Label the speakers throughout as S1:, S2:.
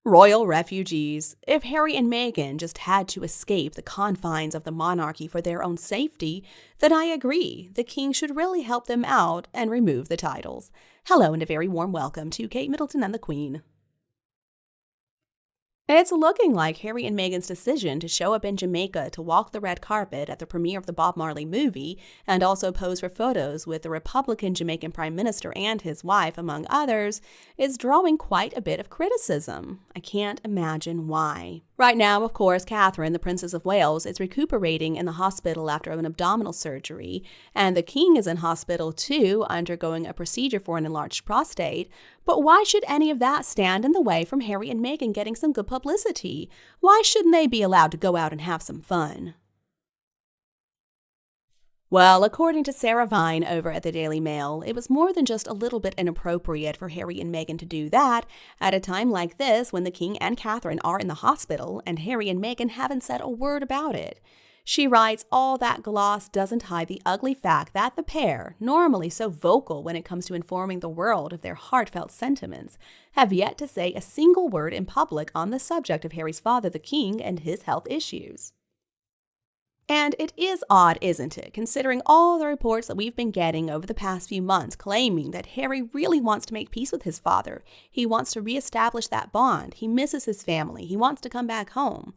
S1: Royal refugees. If Harry and Meghan just had to escape the confines of the monarchy for their own safety, then I agree. The king should really help them out and remove the titles. Hello and a very warm welcome to Kate Middleton and the Queen. It's looking like Harry and Meghan's decision to show up in Jamaica to walk the red carpet at the premiere of the Bob Marley movie and also pose for photos with the Republican Jamaican Prime Minister and his wife, among others, is drawing quite a bit of criticism. I can't imagine why. Right now, of course, Catherine, the Princess of Wales, is recuperating in the hospital after an abdominal surgery, and the King is in hospital too, undergoing a procedure for an enlarged prostate. But why should any of that stand in the way from Harry and Meghan getting some good publicity? Why shouldn't they be allowed to go out and have some fun? Well, according to Sarah Vine over at the Daily Mail, it was more than just a little bit inappropriate for Harry and Meghan to do that at a time like this when the King and Catherine are in the hospital and Harry and Meghan haven't said a word about it. She writes, all that gloss doesn't hide the ugly fact that the pair, normally so vocal when it comes to informing the world of their heartfelt sentiments, have yet to say a single word in public on the subject of Harry's father, the King, and his health issues. And it is odd, isn't it, considering all the reports that we've been getting over the past few months claiming that Harry really wants to make peace with his father. He wants to reestablish that bond. He misses his family. He wants to come back home.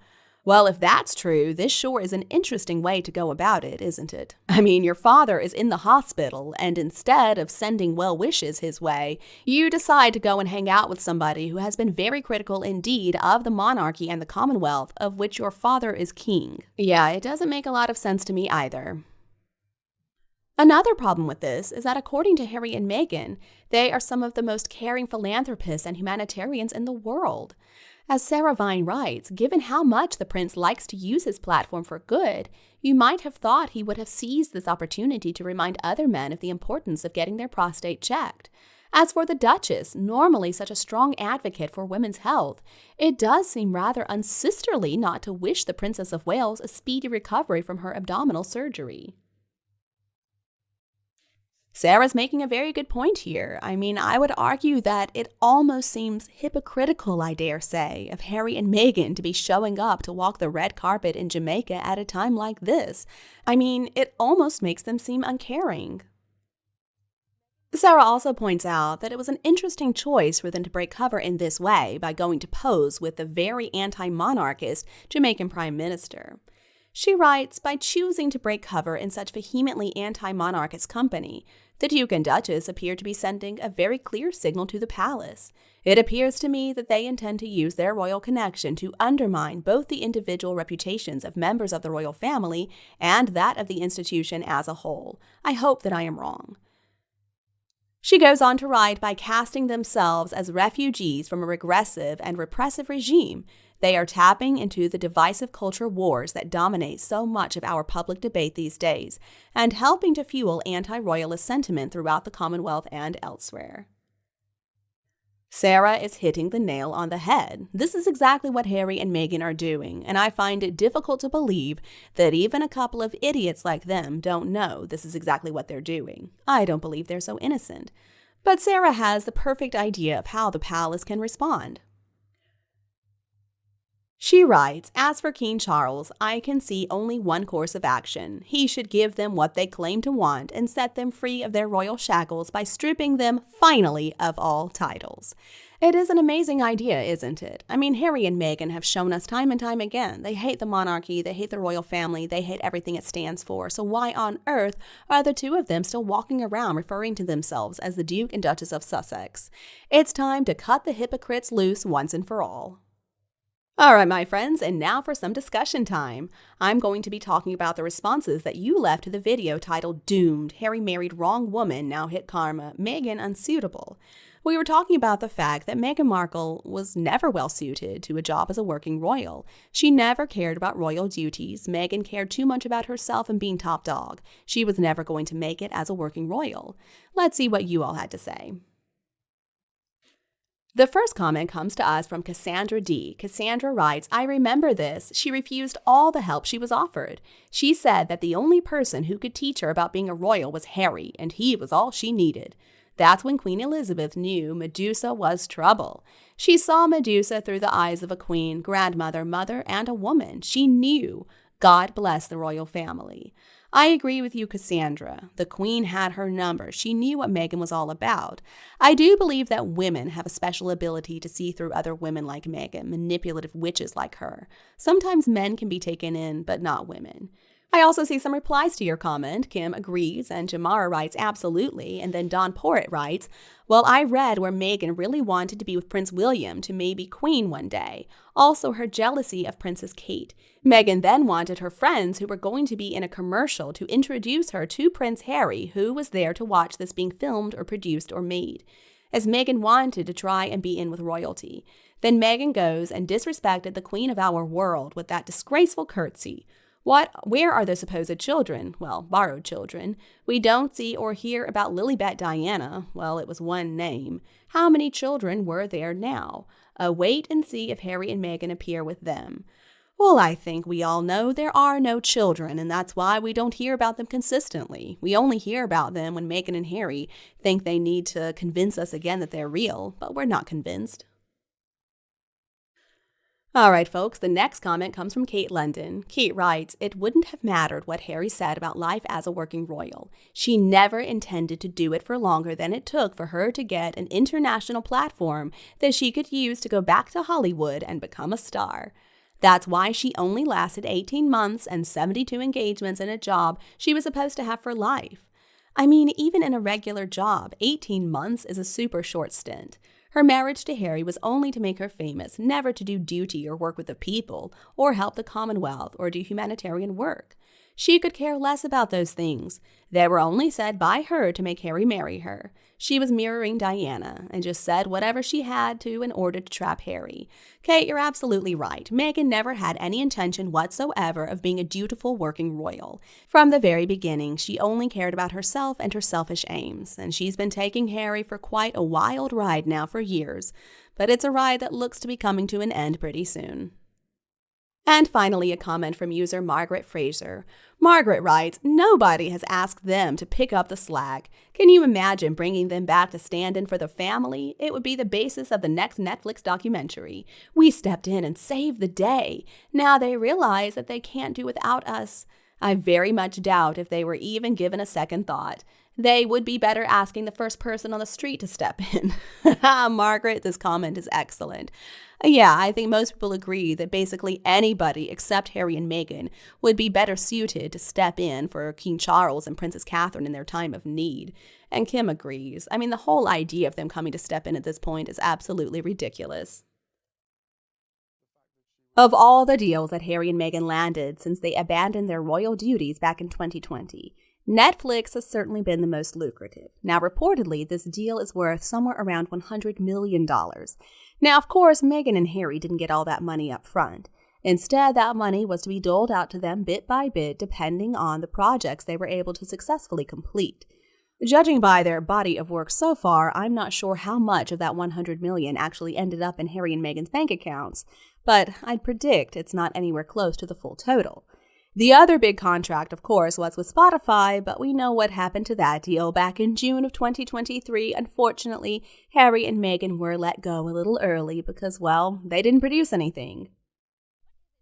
S1: Well, if that's true, this sure is an interesting way to go about it, isn't it? I mean, your father is in the hospital, and instead of sending well wishes his way, you decide to go and hang out with somebody who has been very critical indeed of the monarchy and the Commonwealth, of which your father is king. Yeah, it doesn't make a lot of sense to me either. Another problem with this is that according to Harry and Meghan, they are some of the most caring philanthropists and humanitarians in the world. As Sarah Vine writes, given how much the prince likes to use his platform for good, you might have thought he would have seized this opportunity to remind other men of the importance of getting their prostate checked. As for the Duchess, normally such a strong advocate for women's health, it does seem rather unsisterly not to wish the Princess of Wales a speedy recovery from her abdominal surgery. Sarah's making a very good point here. I mean, I would argue that it almost seems hypocritical, I dare say, of Harry and Meghan to be showing up to walk the red carpet in Jamaica at a time like this. I mean, it almost makes them seem uncaring. Sarah also points out that it was an interesting choice for them to break cover in this way by going to pose with the very anti-monarchist Jamaican Prime Minister. She writes, by choosing to break cover in such vehemently anti-monarchist company, the Duke and Duchess appear to be sending a very clear signal to the palace. It appears to me that they intend to use their royal connection to undermine both the individual reputations of members of the royal family and that of the institution as a whole. I hope that I am wrong. She goes on to write, by casting themselves as refugees from a regressive and repressive regime, they are tapping into the divisive culture wars that dominate so much of our public debate these days, and helping to fuel anti-royalist sentiment throughout the Commonwealth and elsewhere. Sarah is hitting the nail on the head. This is exactly what Harry and Meghan are doing, and I find it difficult to believe that even a couple of idiots like them don't know this is exactly what they're doing. I don't believe they're so innocent. But Sarah has the perfect idea of how the palace can respond. She writes, as for King Charles, I can see only one course of action. He should give them what they claim to want and set them free of their royal shackles by stripping them, finally, of all titles. It is an amazing idea, isn't it? I mean, Harry and Meghan have shown us time and time again. They hate the monarchy, they hate the royal family, they hate everything it stands for. So why on earth are the two of them still walking around referring to themselves as the Duke and Duchess of Sussex? It's time to cut the hypocrites loose once and for all. All right, my friends, and now for some discussion time. I'm going to be talking about the responses that you left to the video titled Doomed, Harry Married Wrong Woman, Now Hit Karma, Meghan Unsuitable. We were talking about the fact that Meghan Markle was never well suited to a job as a working royal. She never cared about royal duties. Meghan cared too much about herself and being top dog. She was never going to make it as a working royal. Let's see what you all had to say. The first comment comes to us from Cassandra D. Cassandra writes, I remember this. She refused all the help she was offered. She said that the only person who could teach her about being a royal was Harry, and he was all she needed. That's when Queen Elizabeth knew Medusa was trouble. She saw Medusa through the eyes of a queen, grandmother, mother, and a woman. She knew. God bless the royal family. I agree with you, Cassandra. The queen had her number. She knew what Meghan was all about. I do believe that women have a special ability to see through other women like Meghan, manipulative witches like her. Sometimes men can be taken in, but not women. I also see some replies to your comment. Kim agrees, and Jamara writes, absolutely. And then Don Porritt writes, well, I read where Meghan really wanted to be with Prince William to maybe queen one day. Also, her jealousy of Princess Kate. Meghan then wanted her friends who were going to be in a commercial to introduce her to Prince Harry, who was there to watch this being filmed or produced or made, as Meghan wanted to try and be in with royalty. Then Meghan goes and disrespected the queen of our world with that disgraceful curtsy. Where are the supposed children? Well, borrowed children. We don't see or hear about Lilibet Diana. Well, it was one name. How many children were there now? Wait and see if Harry and Meghan appear with them. Well, I think we all know there are no children, and that's why we don't hear about them consistently. We only hear about them when Meghan and Harry think they need to convince us again that they're real, but we're not convinced. All right, folks, the next comment comes from Kate London. Kate writes, it wouldn't have mattered what Harry said about life as a working royal. She never intended to do it for longer than it took for her to get an international platform that she could use to go back to Hollywood and become a star. That's why she only lasted 18 months and 72 engagements in a job she was supposed to have for life. I mean, even in a regular job, 18 months is a super short stint. Her marriage to Harry was only to make her famous, never to do duty or work with the people, or help the Commonwealth, or do humanitarian work. She could care less about those things. They were only said by her to make Harry marry her. She was mirroring Diana, and just said whatever she had to in order to trap Harry. Kate, you're absolutely right. Meghan never had any intention whatsoever of being a dutiful working royal. From the very beginning, she only cared about herself and her selfish aims, and she's been taking Harry for quite a wild ride now for years. But it's a ride that looks to be coming to an end pretty soon. And finally, a comment from user Margaret Fraser. Margaret writes, nobody has asked them to pick up the slack. Can you imagine bringing them back to stand in for the family? It would be the basis of the next Netflix documentary. We stepped in and saved the day. Now they realize that they can't do without us. I very much doubt if they were even given a second thought. They would be better asking the first person on the street to step in. Margaret, this comment is excellent. Yeah, I think most people agree that basically anybody except Harry and Meghan would be better suited to step in for King Charles and Princess Catherine in their time of need. And Kim agrees. I mean, the whole idea of them coming to step in at this point is absolutely ridiculous. Of all the deals that Harry and Meghan landed since they abandoned their royal duties back in 2020, Netflix has certainly been the most lucrative. Now, reportedly, this deal is worth somewhere around $100 million. Now, of course, Meghan and Harry didn't get all that money up front. Instead, that money was to be doled out to them bit by bit, depending on the projects they were able to successfully complete. Judging by their body of work so far, I'm not sure how much of that $100 million actually ended up in Harry and Meghan's bank accounts, but I'd predict it's not anywhere close to the full total. The other big contract, of course, was with Spotify, but we know what happened to that deal back in June of 2023. Unfortunately, Harry and Meghan were let go a little early because, well, they didn't produce anything.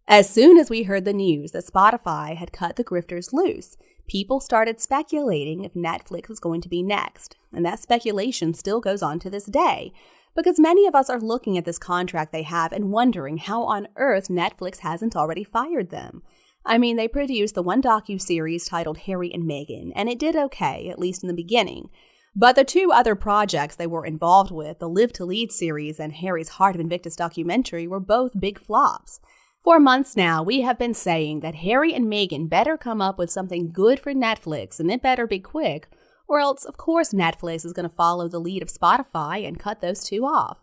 S1: As soon as we heard the news that Spotify had cut the grifters loose, people started speculating if Netflix was going to be next, and that speculation still goes on to this day, because many of us are looking at this contract they have and wondering how on earth Netflix hasn't already fired them. I mean, they produced the one docuseries titled Harry and Meghan, and it did okay, at least in the beginning. But the two other projects they were involved with, the Live to Lead series and Harry's Heart of Invictus documentary, were both big flops. For months now, we have been saying that Harry and Meghan better come up with something good for Netflix, and it better be quick, or else, of course, Netflix is going to follow the lead of Spotify and cut those two off.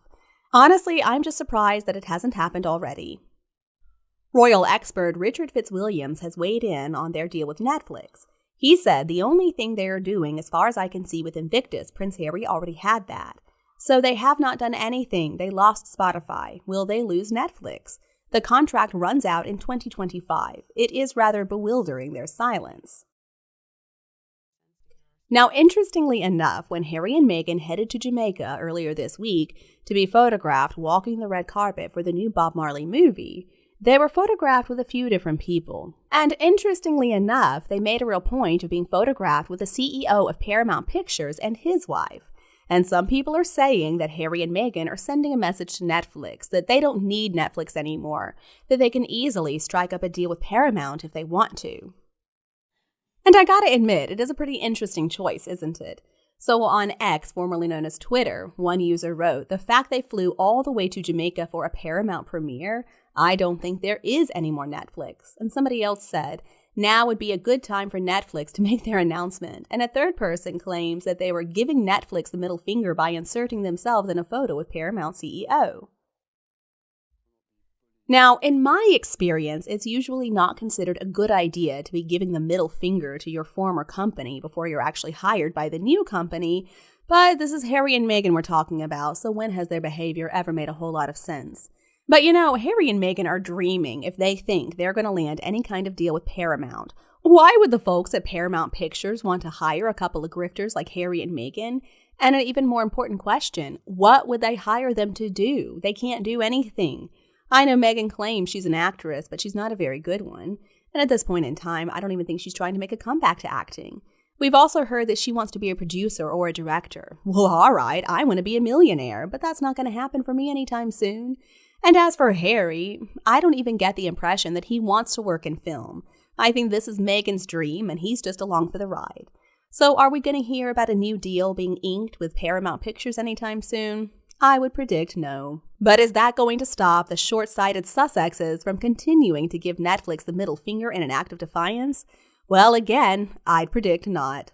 S1: Honestly, I'm just surprised that it hasn't happened already. Royal expert Richard Fitzwilliams has weighed in on their deal with Netflix. He said the only thing they are doing, as far as I can see with Invictus, Prince Harry already had that. So they have not done anything. They lost Spotify. Will they lose Netflix? The contract runs out in 2025. It is rather bewildering, their silence. Now, interestingly enough, when Harry and Meghan headed to Jamaica earlier this week to be photographed walking the red carpet for the new Bob Marley movie, they were photographed with a few different people. And interestingly enough, they made a real point of being photographed with the CEO of Paramount Pictures and his wife. And some people are saying that Harry and Meghan are sending a message to Netflix that they don't need Netflix anymore, that they can easily strike up a deal with Paramount if they want to. And I gotta admit, it is a pretty interesting choice, isn't it? So on X, formerly known as Twitter, one user wrote, "The fact they flew all the way to Jamaica for a Paramount premiere, I don't think there is any more Netflix." And somebody else said, "Now would be a good time for Netflix to make their announcement." And a third person claims that they were giving Netflix the middle finger by inserting themselves in a photo with Paramount CEO. Now, in my experience, it's usually not considered a good idea to be giving the middle finger to your former company before you're actually hired by the new company, but this is Harry and Meghan we're talking about, so when has their behavior ever made a whole lot of sense? But you know, Harry and Meghan are dreaming if they think they're going to land any kind of deal with Paramount. Why would the folks at Paramount Pictures want to hire a couple of grifters like Harry and Meghan? And an even more important question, what would they hire them to do? They can't do anything. I know Meghan claims she's an actress, but she's not a very good one. And at this point in time, I don't even think she's trying to make a comeback to acting. We've also heard that she wants to be a producer or a director. Well, all right, I want to be a millionaire, but that's not going to happen for me anytime soon. And as for Harry, I don't even get the impression that he wants to work in film. I think this is Meghan's dream, and he's just along for the ride. So are we going to hear about a new deal being inked with Paramount Pictures anytime soon? I would predict no. But is that going to stop the short-sighted Sussexes from continuing to give Netflix the middle finger in an act of defiance? Well, again, I'd predict not.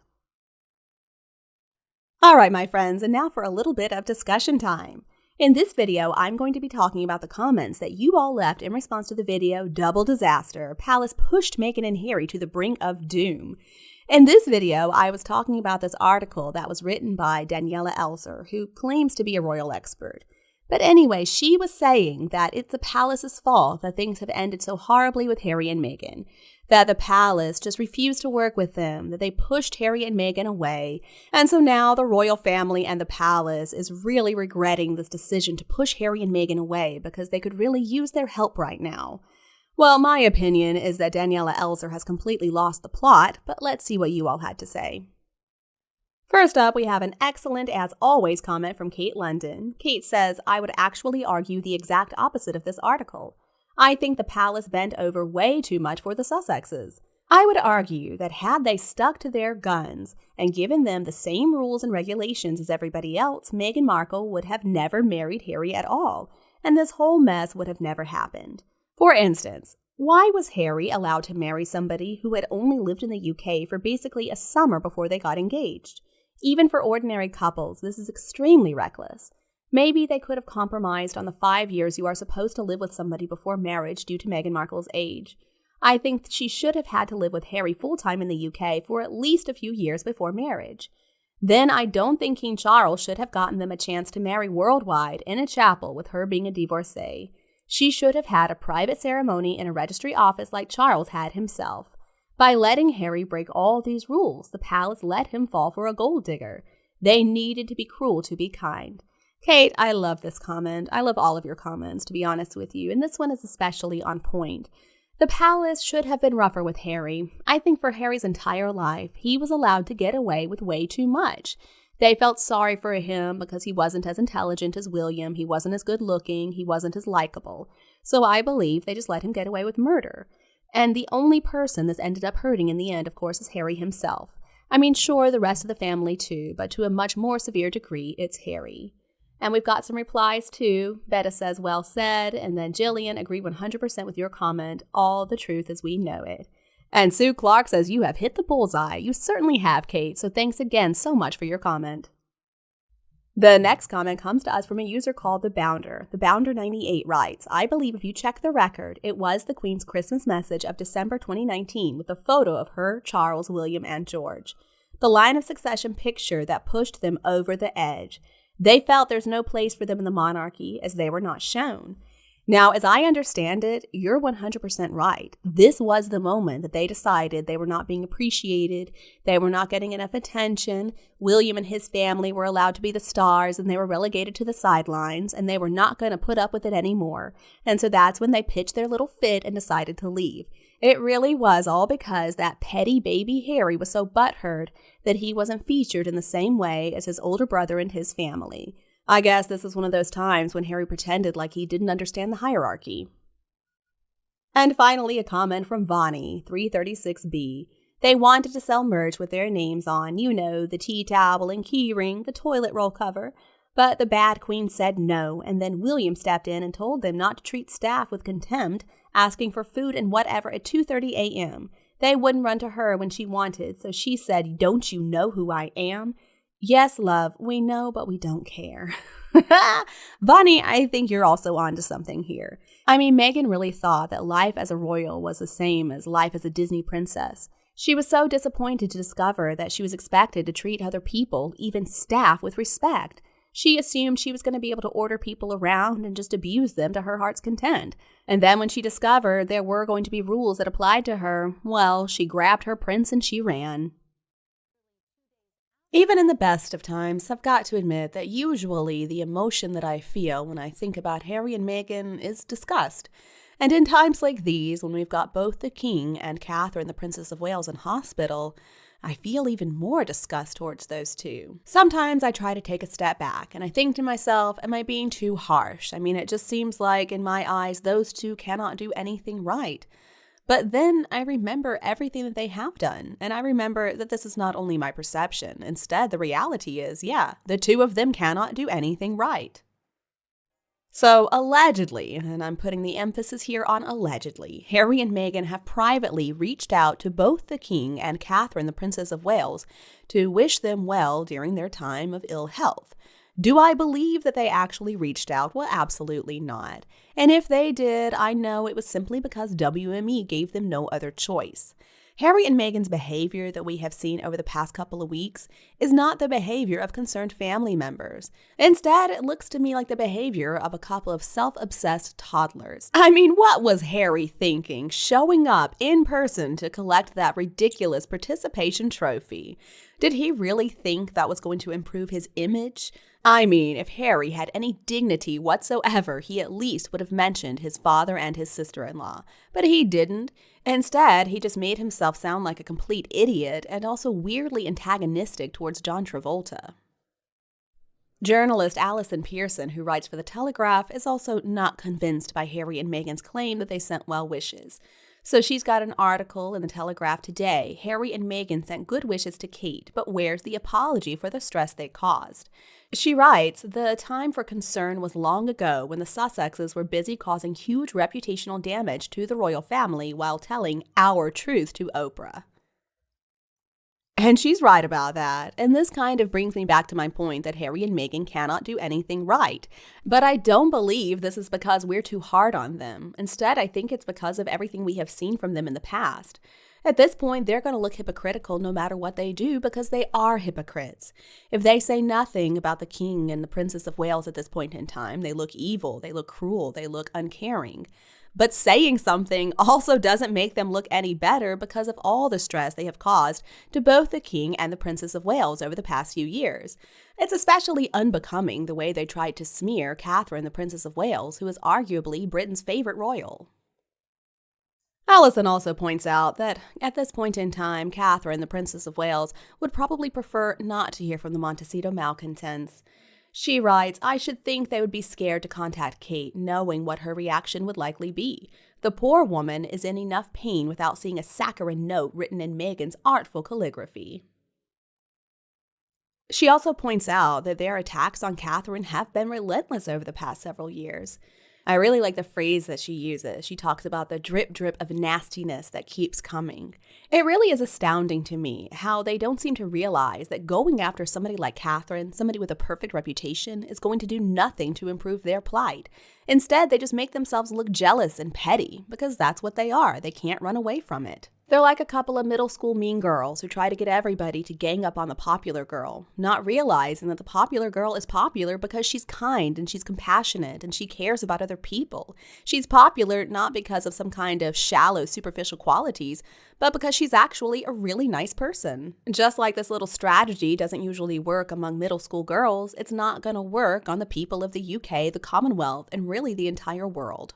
S1: All right, my friends, and now for a little bit of discussion time. In this video, I'm going to be talking about the comments that you all left in response to the video, Double Disaster, Palace Pushed Meghan and Harry to the Brink of Doom. In this video, I was talking about this article that was written by Daniela Elser, who claims to be a royal expert. But anyway, she was saying that it's the palace's fault that things have ended so horribly with Harry and Meghan, that the palace just refused to work with them, that they pushed Harry and Meghan away, and so now the royal family and the palace is really regretting this decision to push Harry and Meghan away because they could really use their help right now. Well, my opinion is that Daniela Elser has completely lost the plot, but let's see what you all had to say. First up, we have an excellent, as always, comment from Kate London. Kate says, "I would actually argue the exact opposite of this article. I think the palace bent over way too much for the Sussexes. I would argue that had they stuck to their guns and given them the same rules and regulations as everybody else, Meghan Markle would have never married Harry at all, and this whole mess would have never happened. For instance, why was Harry allowed to marry somebody who had only lived in the UK for basically a summer before they got engaged? Even for ordinary couples, this is extremely reckless. Maybe they could have compromised on the 5 years you are supposed to live with somebody before marriage due to Meghan Markle's age. I think she should have had to live with Harry full-time in the UK for at least a few years before marriage. Then I don't think King Charles should have gotten them a chance to marry worldwide in a chapel with her being a divorcee. She should have had a private ceremony in a registry office like Charles had himself. By letting Harry break all these rules, the palace let him fall for a gold digger. They needed to be cruel to be kind." Kate, I love this comment. I love all of your comments, to be honest with you, and this one is especially on point. The palace should have been rougher with Harry. I think for Harry's entire life, he was allowed to get away with way too much. They felt sorry for him because he wasn't as intelligent as William, he wasn't as good looking, he wasn't as likable. So I believe they just let him get away with murder. And the only person this ended up hurting in the end, of course, is Harry himself. I mean, sure, the rest of the family too, but to a much more severe degree, it's Harry. And we've got some replies too. Betta says, "Well said." And then Jillian, "Agree 100% with your comment. All the truth as we know it." And Sue Clark says, "You have hit the bullseye." You certainly have, Kate, so thanks again so much for your comment. The next comment comes to us from a user called The Bounder. The Bounder 98 writes, "I believe if you check the record, it was the Queen's Christmas message of December 2019 with a photo of her, Charles, William, and George. The line of succession picture that pushed them over the edge. They felt there's no place for them in the monarchy as they were not shown. Now, as I understand it, you're 100% right. This was the moment that they decided they were not being appreciated, they were not getting enough attention. William and his family were allowed to be the stars, and they were relegated to the sidelines, and they were not going to put up with it anymore. And so that's when they pitched their little fit and decided to leave. It really was all because that petty baby Harry was so butthurt that he wasn't featured in the same way as his older brother and his family. I guess this is one of those times when Harry pretended like he didn't understand the hierarchy. And finally, a comment from Vonnie, 336B. They wanted to sell merch with their names on, the tea towel and keyring, the toilet roll cover. But the bad queen said no, and then William stepped in and told them not to treat staff with contempt, asking for food and whatever at 2:30 a.m. They wouldn't run to her when she wanted, so she said, "Don't you know who I am?" Yes, love, we know, but we don't care. Vonnie, I think you're also onto something here. I mean, Meghan really thought that life as a royal was the same as life as a Disney princess. She was so disappointed to discover that she was expected to treat other people, even staff, with respect. She assumed she was going to be able to order people around and just abuse them to her heart's content. And then when she discovered there were going to be rules that applied to her, well, she grabbed her prince and she ran. Even in the best of times, I've got to admit that usually the emotion that I feel when I think about Harry and Meghan is disgust. And in times like these, when we've got both the King and Catherine, the Princess of Wales, in hospital, I feel even more disgust towards those two. Sometimes I try to take a step back and I think to myself, am I being too harsh? I mean, it just seems like in my eyes, those two cannot do anything right. But then I remember everything that they have done, and I remember that this is not only my perception. Instead, the reality is, the two of them cannot do anything right. So, allegedly, and I'm putting the emphasis here on allegedly, Harry and Meghan have privately reached out to both the King and Catherine, the Princess of Wales, to wish them well during their time of ill health. Do I believe that they actually reached out? Well, absolutely not. And if they did, I know it was simply because WME gave them no other choice. Harry and Meghan's behavior that we have seen over the past couple of weeks is not the behavior of concerned family members. Instead, it looks to me like the behavior of a couple of self-obsessed toddlers. I mean, what was Harry thinking, showing up in person to collect that ridiculous participation trophy? Did he really think that was going to improve his image? I mean, if Harry had any dignity whatsoever, he at least would have mentioned his father and his sister-in-law. But he didn't. Instead, he just made himself sound like a complete idiot and also weirdly antagonistic towards John Travolta. Journalist Alison Pearson, who writes for The Telegraph, is also not convinced by Harry and Meghan's claim that they sent well wishes. So she's got an article in The Telegraph today. Harry and Meghan sent good wishes to Kate, but where's the apology for the stress they caused? She writes, the time for concern was long ago when the Sussexes were busy causing huge reputational damage to the royal family while telling our truth to Oprah. And she's right about that. And this kind of brings me back to my point that Harry and Meghan cannot do anything right. But I don't believe this is because we're too hard on them. Instead, I think it's because of everything we have seen from them in the past. At this point, they're going to look hypocritical no matter what they do because they are hypocrites. If they say nothing about the King and the Princess of Wales at this point in time, they look evil, they look cruel, they look uncaring. But saying something also doesn't make them look any better because of all the stress they have caused to both the King and the Princess of Wales over the past few years. It's especially unbecoming the way they tried to smear Catherine, the Princess of Wales, who is arguably Britain's favorite royal. Alison also points out that at this point in time, Catherine, the Princess of Wales, would probably prefer not to hear from the Montecito malcontents. She writes, I should think they would be scared to contact Kate, knowing what her reaction would likely be. The poor woman is in enough pain without seeing a saccharine note written in Meghan's artful calligraphy. She also points out that their attacks on Catherine have been relentless over the past several years. I really like the phrase that she uses. She talks about the drip drip of nastiness that keeps coming. It really is astounding to me how they don't seem to realize that going after somebody like Catherine, somebody with a perfect reputation, is going to do nothing to improve their plight. Instead, they just make themselves look jealous and petty because that's what they are. They can't run away from it. They're like a couple of middle school mean girls who try to get everybody to gang up on the popular girl, not realizing that the popular girl is popular because she's kind and she's compassionate and she cares about other people. She's popular not because of some kind of shallow, superficial qualities, but because she's actually a really nice person. Just like this little strategy doesn't usually work among middle school girls, it's not going to work on the people of the UK, the Commonwealth, and really the entire world.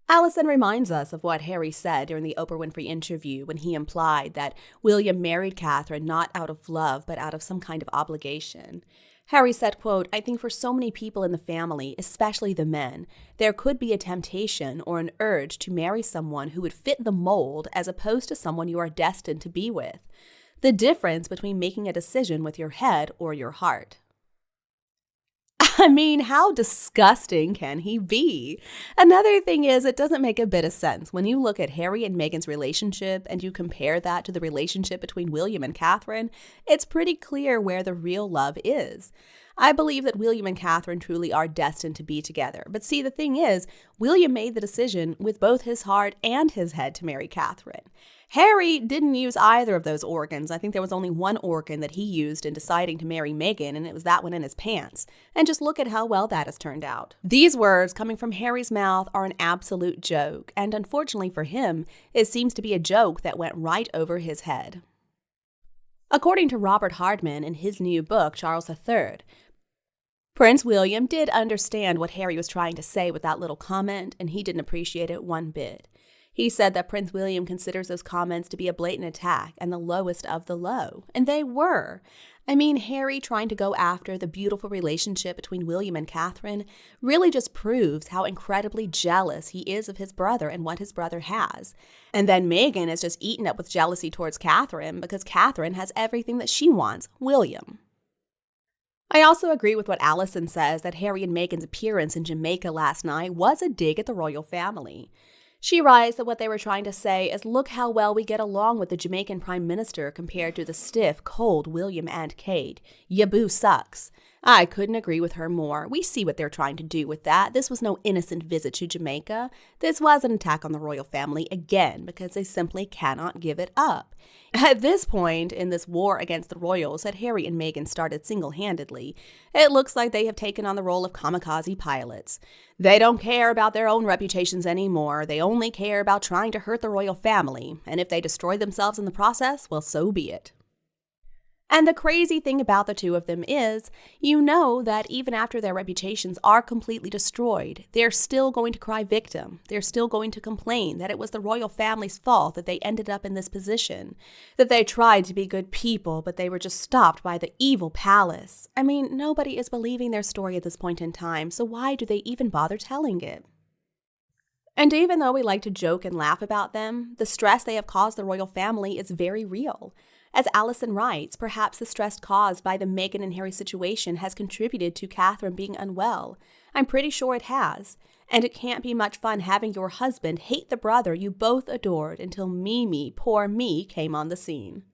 S1: Allison reminds us of what Harry said during the Oprah Winfrey interview when he implied that William married Catherine not out of love but out of some kind of obligation. Harry said, quote, "I think for so many people in the family, especially the men, there could be a temptation or an urge to marry someone who would fit the mold as opposed to someone you are destined to be with. The difference between making a decision with your head or your heart." I mean, how disgusting can he be? Another thing is, it doesn't make a bit of sense. When you look at Harry and Meghan's relationship and you compare that to the relationship between William and Catherine, it's pretty clear where the real love is. I believe that William and Catherine truly are destined to be together. But see, the thing is, William made the decision with both his heart and his head to marry Catherine. Harry didn't use either of those organs. I think there was only one organ that he used in deciding to marry Meghan, and it was that one in his pants. And just look at how well that has turned out. These words coming from Harry's mouth are an absolute joke, and unfortunately for him, it seems to be a joke that went right over his head. According to Robert Hardman in his new book, Charles III, Prince William did understand what Harry was trying to say with that little comment, and he didn't appreciate it one bit. He said that Prince William considers those comments to be a blatant attack and the lowest of the low. And they were. I mean, Harry trying to go after the beautiful relationship between William and Catherine really just proves how incredibly jealous he is of his brother and what his brother has. And then Meghan is just eaten up with jealousy towards Catherine because Catherine has everything that she wants, William. I also agree with what Allison says that Harry and Meghan's appearance in Jamaica last night was a dig at the royal family. She writes that what they were trying to say is, look how well we get along with the Jamaican Prime Minister compared to the stiff, cold William and Kate. Ya boo sucks. I couldn't agree with her more. We see what they're trying to do with that. This was no innocent visit to Jamaica. This was an attack on the royal family again because they simply cannot give it up. At this point in this war against the royals that Harry and Meghan started single-handedly, it looks like they have taken on the role of kamikaze pilots. They don't care about their own reputations anymore. They only care about trying to hurt the royal family. And if they destroy themselves in the process, well, so be it. And the crazy thing about the two of them is, you know that even after their reputations are completely destroyed, they're still going to cry victim. They're still going to complain that it was the royal family's fault that they ended up in this position, that they tried to be good people, but they were just stopped by the evil palace. I mean, nobody is believing their story at this point in time, so why do they even bother telling it? And even though we like to joke and laugh about them, the stress they have caused the royal family is very real. As Allison writes, perhaps the stress caused by the Meghan and Harry situation has contributed to Catherine being unwell. I'm pretty sure it has. And it can't be much fun having your husband hate the brother you both adored until Mimi, poor me, came on the scene.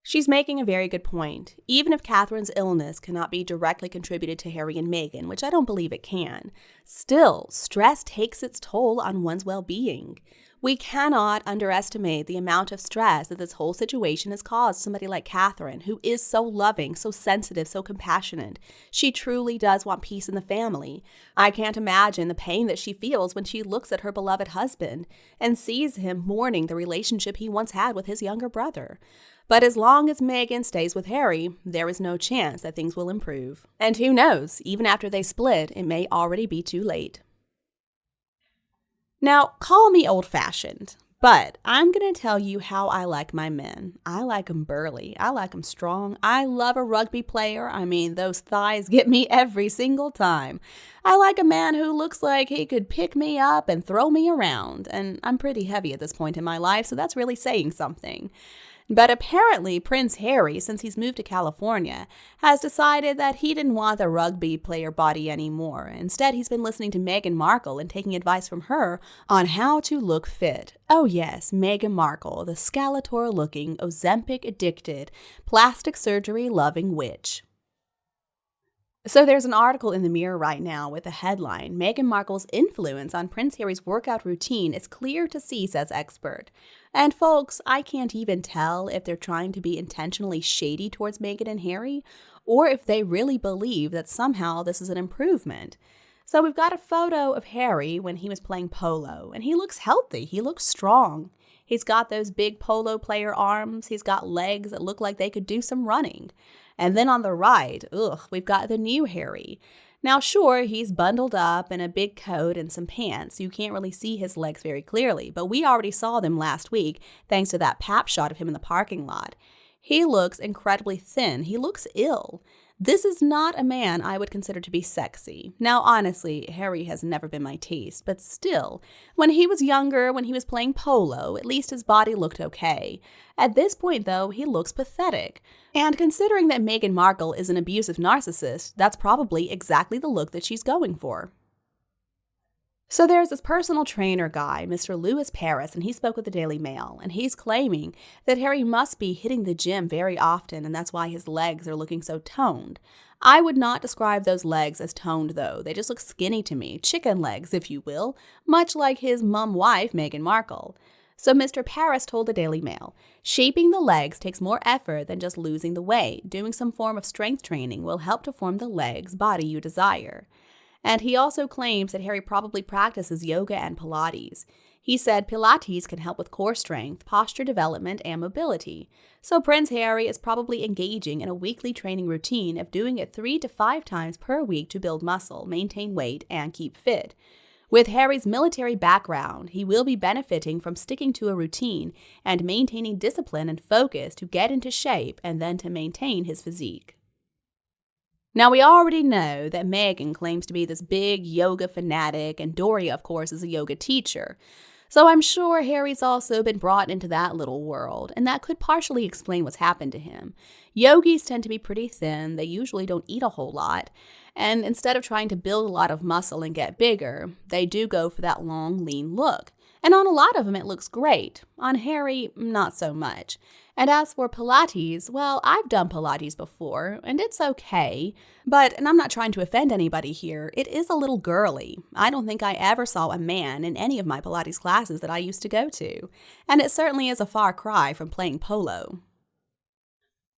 S1: She's making a very good point. Even if Catherine's illness cannot be directly contributed to Harry and Meghan, which I don't believe it can, still, stress takes its toll on one's well-being. We cannot underestimate the amount of stress that this whole situation has caused somebody like Catherine, who is so loving, so sensitive, so compassionate. She truly does want peace in the family. I can't imagine the pain that she feels when she looks at her beloved husband and sees him mourning the relationship he once had with his younger brother. But as long as Meghan stays with Harry, there is no chance that things will improve. And who knows, even after they split, it may already be too late. Now, call me old-fashioned, but I'm going to tell you how I like my men. I like them burly. I like them strong. I love a rugby player. I mean, those thighs get me every single time. I like a man who looks like he could pick me up and throw me around. And I'm pretty heavy at this point in my life, so that's really saying something. But apparently Prince Harry, since he's moved to California, has decided that he didn't want the rugby player body anymore. Instead, he's been listening to Meghan Markle and taking advice from her on how to look fit. Oh yes, Meghan Markle, the Skeletor-looking, Ozempic-addicted, plastic surgery-loving witch. So there's an article in the Mirror right now with the headline, Meghan Markle's influence on Prince Harry's workout routine is clear to see, says expert. And folks, I can't even tell if they're trying to be intentionally shady towards Meghan and Harry, or if they really believe that somehow this is an improvement. So we've got a photo of Harry when he was playing polo, and he looks healthy, he looks strong. He's got those big polo player arms, he's got legs that look like they could do some running. And then on the right, we've got the new Harry. Now, sure, he's bundled up in a big coat and some pants. You can't really see his legs very clearly, but we already saw them last week thanks to that pap shot of him in the parking lot. He looks incredibly thin. He looks ill. This is not a man I would consider to be sexy. Now, honestly, Harry has never been my taste, but still, when he was younger, when he was playing polo, at least his body looked okay. At this point, though, he looks pathetic. And considering that Meghan Markle is an abusive narcissist, that's probably exactly the look that she's going for. So there's this personal trainer guy, Mr. Lewis Paris, and he spoke with the Daily Mail, and he's claiming that Harry must be hitting the gym very often, and that's why his legs are looking so toned. I would not describe those legs as toned, though. They just look skinny to me, chicken legs, if you will, much like his mum-wife, Meghan Markle. So Mr. Paris told the Daily Mail, shaping the legs takes more effort than just losing the weight. Doing some form of strength training will help to form the legs body you desire. And he also claims that Harry probably practices yoga and Pilates. He said Pilates can help with core strength, posture development, and mobility. So Prince Harry is probably engaging in a weekly training routine of doing it 3 to 5 times per week to build muscle, maintain weight, and keep fit. With Harry's military background, he will be benefiting from sticking to a routine and maintaining discipline and focus to get into shape and then to maintain his physique. Now, we already know that Meghan claims to be this big yoga fanatic, and Doria, of course, is a yoga teacher. So I'm sure Harry's also been brought into that little world, and that could partially explain what's happened to him. Yogis tend to be pretty thin, they usually don't eat a whole lot, and instead of trying to build a lot of muscle and get bigger, they do go for that long, lean look. And on a lot of them, it looks great. On Harry, not so much. And as for Pilates, well, I've done Pilates before, and it's okay. And I'm not trying to offend anybody here, it is a little girly. I don't think I ever saw a man in any of my Pilates classes that I used to go to. And it certainly is a far cry from playing polo.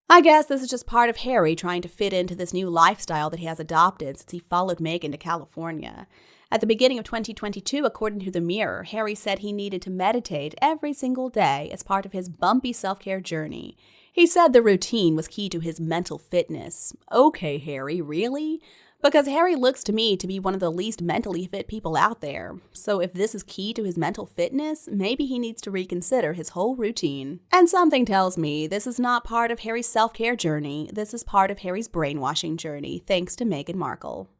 S1: I guess this is just part of Harry trying to fit into this new lifestyle that he has adopted since he followed Meghan to California. At the beginning of 2022, according to the Mirror, Harry said he needed to meditate every single day as part of his bumpy self-care journey. He said the routine was key to his mental fitness. Okay, Harry, really? Because Harry looks to me to be one of the least mentally fit people out there. So if this is key to his mental fitness, maybe he needs to reconsider his whole routine. And something tells me this is not part of Harry's self-care journey. This is part of Harry's brainwashing journey, thanks to Meghan Markle.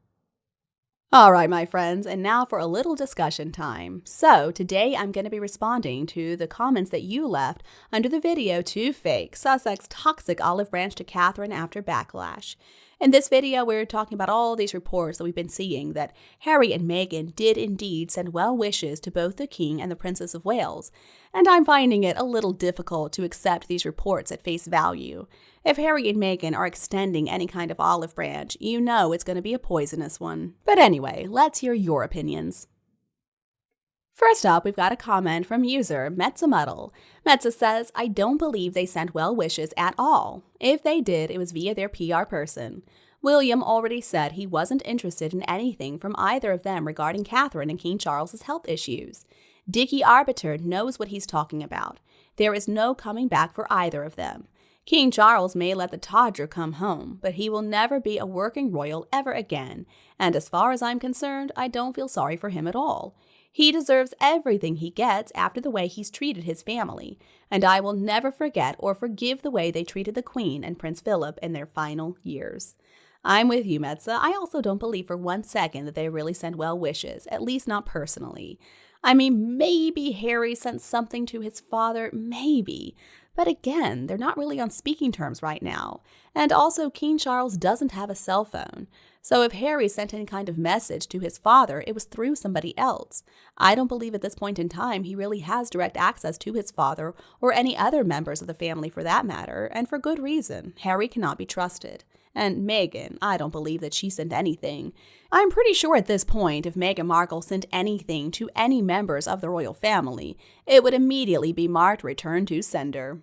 S1: All right, my friends, and now for a little discussion time. So today I'm going to be responding to the comments that you left under the video Too Fake, Sussex toxic olive branch to Catherine after backlash. In this video, we're talking about all these reports that we've been seeing that Harry and Meghan did indeed send well wishes to both the King and the Princess of Wales, and I'm finding it a little difficult to accept these reports at face value. If Harry and Meghan are extending any kind of olive branch, you know it's going to be a poisonous one. But anyway, let's hear your opinions. First up, we've got a comment from user Metzamuddle. Metza says, I don't believe they sent well wishes at all. If they did, it was via their PR person. William already said he wasn't interested in anything from either of them regarding Catherine and King Charles's health issues. Dickie Arbiter knows what he's talking about. There is no coming back for either of them. King Charles may let the Todger come home, but he will never be a working royal ever again, and as far as I'm concerned, I don't feel sorry for him at all. He deserves everything he gets after the way he's treated his family, and I will never forget or forgive the way they treated the Queen and Prince Philip in their final years. I'm with you, Metza. I also don't believe for 1 second that they really send well wishes, at least not personally. I mean, maybe Harry sent something to his father, maybe. But again, they're not really on speaking terms right now. And also, King Charles doesn't have a cell phone. So if Harry sent any kind of message to his father, it was through somebody else. I don't believe at this point in time he really has direct access to his father or any other members of the family for that matter, and for good reason. Harry cannot be trusted. And Meghan, I don't believe that she sent anything. I'm pretty sure at this point, if Meghan Markle sent anything to any members of the royal family, it would immediately be marked return to sender.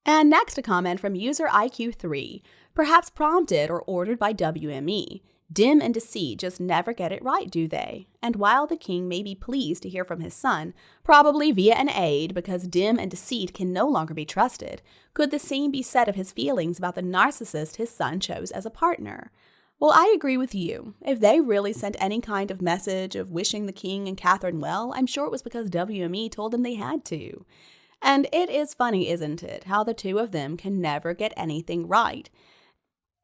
S1: And next, a comment from user IQ3, perhaps prompted or ordered by WME. Dim and Deceit just never get it right, do they? And while the king may be pleased to hear from his son, probably via an aide because Dim and Deceit can no longer be trusted, could the same be said of his feelings about the narcissist his son chose as a partner? Well, I agree with you. If they really sent any kind of message of wishing the king and Catherine well, I'm sure it was because WME told them they had to. And it is funny, isn't it, how the two of them can never get anything right.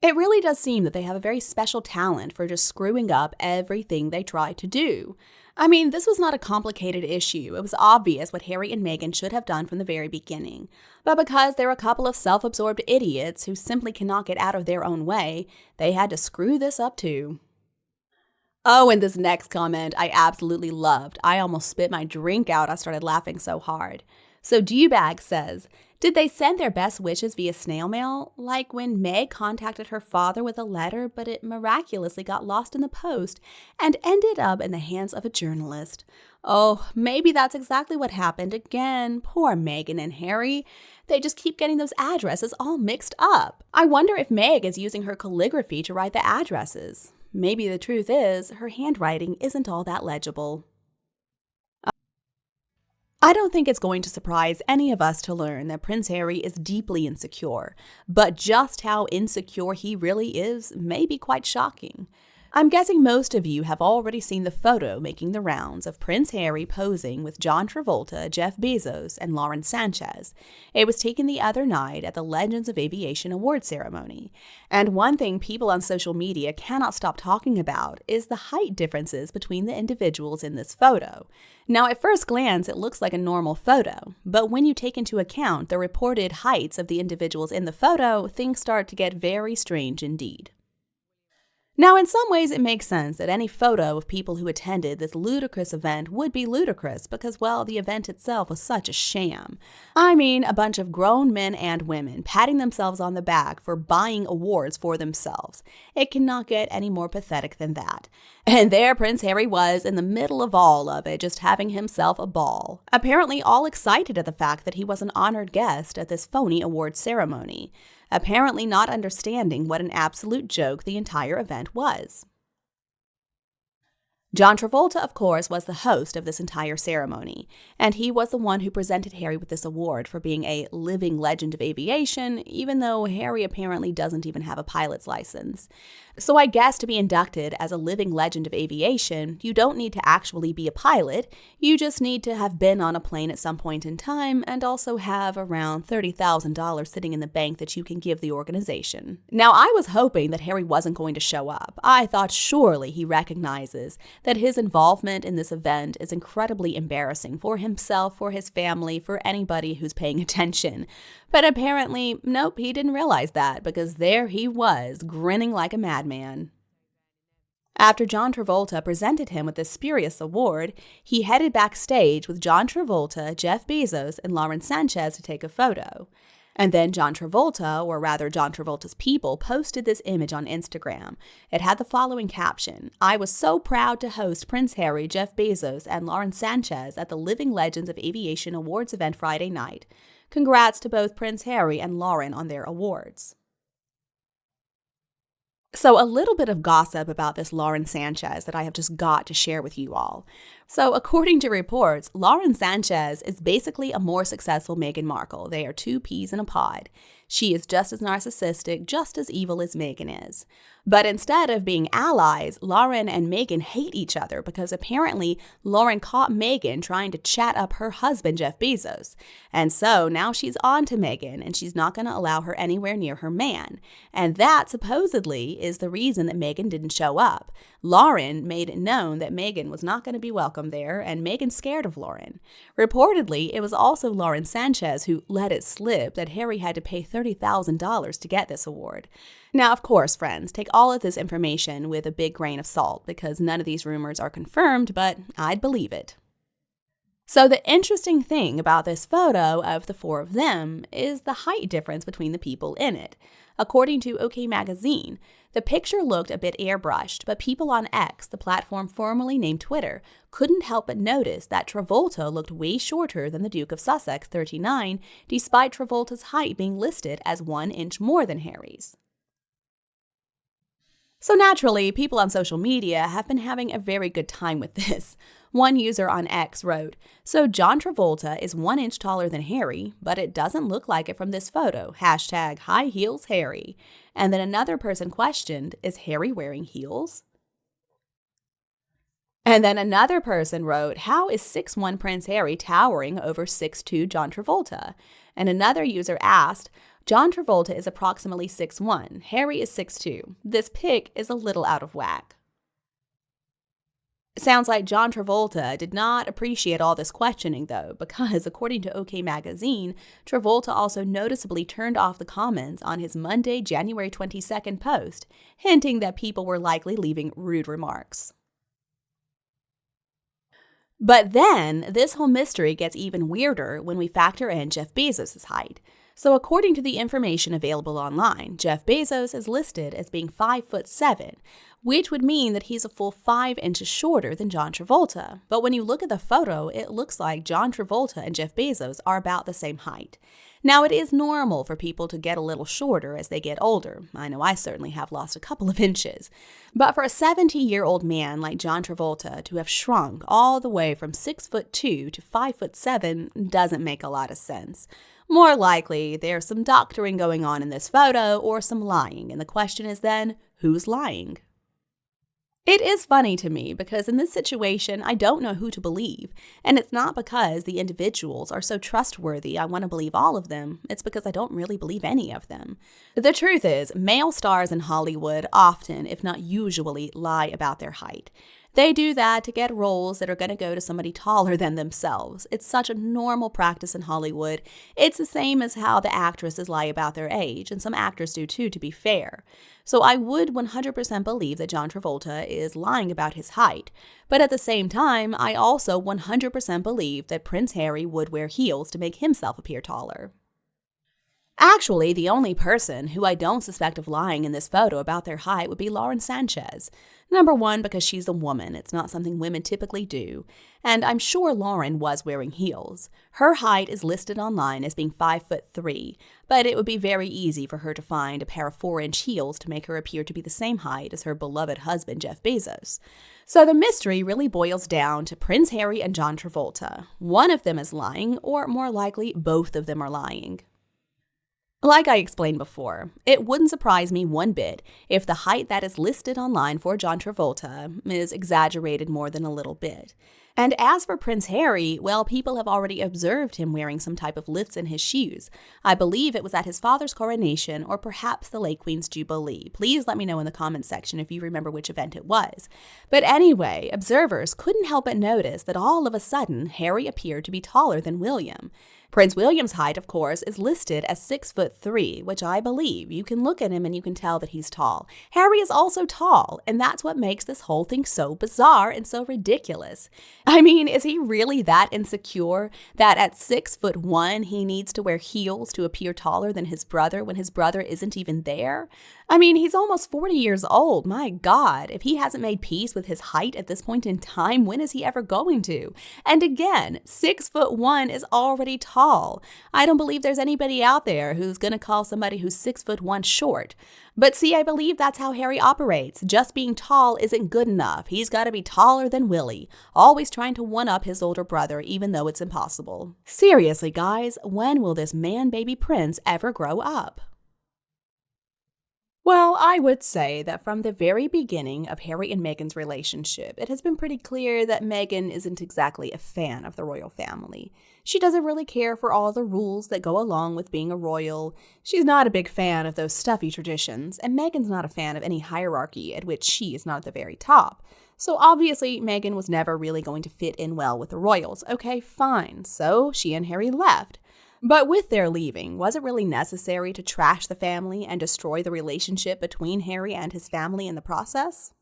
S1: It really does seem that they have a very special talent for just screwing up everything they try to do. I mean, this was not a complicated issue. It was obvious what Harry and Meghan should have done from the very beginning. But because they're a couple of self-absorbed idiots who simply cannot get out of their own way, they had to screw this up too. Oh, and this next comment I absolutely loved. I almost spit my drink out. I started laughing so hard. So Dewbag says, did they send their best wishes via snail mail? Like when Meg contacted her father with a letter, but it miraculously got lost in the post and ended up in the hands of a journalist. Oh, maybe that's exactly what happened again. Poor Meghan and Harry. They just keep getting those addresses all mixed up. I wonder if Meg is using her calligraphy to write the addresses. Maybe the truth is, her handwriting isn't all that legible. I don't think it's going to surprise any of us to learn that Prince Harry is deeply insecure, but just how insecure he really is may be quite shocking. I'm guessing most of you have already seen the photo making the rounds of Prince Harry posing with John Travolta, Jeff Bezos, and Lauren Sanchez. It was taken the other night at the Legends of Aviation Award ceremony. And one thing people on social media cannot stop talking about is the height differences between the individuals in this photo. Now, at first glance, it looks like a normal photo, but when you take into account the reported heights of the individuals in the photo, things start to get very strange indeed. Now, in some ways, it makes sense that any photo of people who attended this ludicrous event would be ludicrous because, well, the event itself was such a sham. I mean, a bunch of grown men and women patting themselves on the back for buying awards for themselves. It cannot get any more pathetic than that. And there Prince Harry was in the middle of all of it, just having himself a ball. Apparently all excited at the fact that he was an honored guest at this phony award ceremony. Apparently not understanding what an absolute joke the entire event was. John Travolta, of course, was the host of this entire ceremony, and he was the one who presented Harry with this award for being a living legend of aviation, even though Harry apparently doesn't even have a pilot's license. So I guess to be inducted as a living legend of aviation, you don't need to actually be a pilot, you just need to have been on a plane at some point in time and also have around $30,000 sitting in the bank that you can give the organization. Now, I was hoping that Harry wasn't going to show up. I thought surely he recognizes that his involvement in this event is incredibly embarrassing for himself, for his family, for anybody who's paying attention. But apparently, nope, he didn't realize that because there he was, grinning like a madman. After John Travolta presented him with this spurious award, he headed backstage with John Travolta, Jeff Bezos, and Lauren Sanchez to take a photo. And then John Travolta, or rather John Travolta's people, posted this image on Instagram. It had the following caption: "I was so proud to host Prince Harry, Jeff Bezos, and Lauren Sanchez at the Living Legends of Aviation Awards event Friday night. Congrats to both Prince Harry and Lauren on their awards." So a little bit of gossip about this Lauren Sanchez that I have just got to share with you all. So according to reports, Lauren Sanchez is basically a more successful Meghan Markle. They are two peas in a pod. She is just as narcissistic, just as evil as Meghan is. But instead of being allies, Lauren and Meghan hate each other because apparently Lauren caught Meghan trying to chat up her husband, Jeff Bezos. And so now she's on to Meghan and she's not going to allow her anywhere near her man. And that supposedly is the reason that Meghan didn't show up. Lauren made it known that Meghan was not going to be welcome there, and Meghan's scared of Lauren. Reportedly, it was also Lauren Sanchez who let it slip that Harry had to pay $30,000 to get this award. Now, of course, friends, take all of this information with a big grain of salt because none of these rumors are confirmed, but I'd believe it. So the interesting thing about this photo of the four of them is the height difference between the people in it. According to OK Magazine, the picture looked a bit airbrushed, but people on X, the platform formerly named Twitter, couldn't help but notice that Travolta looked way shorter than the Duke of Sussex, 39, despite Travolta's height being listed as 1 inch more than Harry's. So naturally, people on social media have been having a very good time with this. One user on X wrote, "So John Travolta is 1 inch taller than Harry, but it doesn't look like it from this photo. #HighHeelsHarry." And then another person questioned, "Is Harry wearing heels?" And then another person wrote, "How is 6'1" Prince Harry towering over 6'2" John Travolta?" And another user asked, "John Travolta is approximately 6'1", Harry is 6'2". This pic is a little out of whack." Sounds like John Travolta did not appreciate all this questioning, though, because according to OK Magazine, Travolta also noticeably turned off the comments on his Monday, January 22nd post, hinting that people were likely leaving rude remarks. But then, this whole mystery gets even weirder when we factor in Jeff Bezos' height. So according to the information available online, Jeff Bezos is listed as being 5'7", which would mean that he's a full 5 inches shorter than John Travolta. But when you look at the photo, it looks like John Travolta and Jeff Bezos are about the same height. Now, it is normal for people to get a little shorter as they get older. I know I certainly have lost a couple of inches. But for a 70-year-old man like John Travolta to have shrunk all the way from 6'2" to 5'7" doesn't make a lot of sense. More likely, there's some doctoring going on in this photo or some lying, and the question is then, who's lying? It is funny to me because in this situation, I don't know who to believe. And it's not because the individuals are so trustworthy I want to believe all of them. It's because I don't really believe any of them. The truth is, male stars in Hollywood often, if not usually, lie about their height. They do that to get roles that are going to go to somebody taller than themselves. It's such a normal practice in Hollywood. It's the same as how the actresses lie about their age, and some actors do too, to be fair. So I would 100% believe that John Travolta is lying about his height. But at the same time, I also 100% believe that Prince Harry would wear heels to make himself appear taller. Actually, the only person who I don't suspect of lying in this photo about their height would be Lauren Sanchez. Number one, because she's a woman. It's not something women typically do. And I'm sure Lauren was wearing heels. Her height is listed online as being 5'3", but it would be very easy for her to find a pair of 4-inch heels to make her appear to be the same height as her beloved husband, Jeff Bezos. So the mystery really boils down to Prince Harry and John Travolta. One of them is lying, or more likely, both of them are lying. Like I explained before, it wouldn't surprise me one bit if the height that is listed online for John Travolta is exaggerated more than a little bit. And as for Prince Harry, well, people have already observed him wearing some type of lifts in his shoes. I believe it was at his father's coronation or perhaps the late Queen's Jubilee. Please let me know in the comments section if you remember which event it was. But anyway, observers couldn't help but notice that all of a sudden, Harry appeared to be taller than William. Prince William's height, of course, is listed as 6'3", which I believe. You can look at him and you can tell that he's tall. Harry is also tall, and that's what makes this whole thing so bizarre and so ridiculous. I mean, is he really that insecure that at 6'1" he needs to wear heels to appear taller than his brother when his brother isn't even there? I mean, he's almost 40 years old. My God, if he hasn't made peace with his height at this point in time, when is he ever going to? And again, 6'1" is already tall. I don't believe there's anybody out there who's going to call somebody who's 6'1" short. But see, I believe that's how Harry operates. Just being tall isn't good enough. He's got to be taller than Willie, always trying to one-up his older brother, even though it's impossible. Seriously, guys, when will this man-baby prince ever grow up? Well, I would say that from the very beginning of Harry and Meghan's relationship, it has been pretty clear that Meghan isn't exactly a fan of the royal family. She doesn't really care for all the rules that go along with being a royal. She's not a big fan of those stuffy traditions, and Meghan's not a fan of any hierarchy at which she is not at the very top. So obviously, Meghan was never really going to fit in well with the royals. Okay, fine. So she and Harry left. But with their leaving, was it really necessary to trash the family and destroy the relationship between Harry and his family in the process?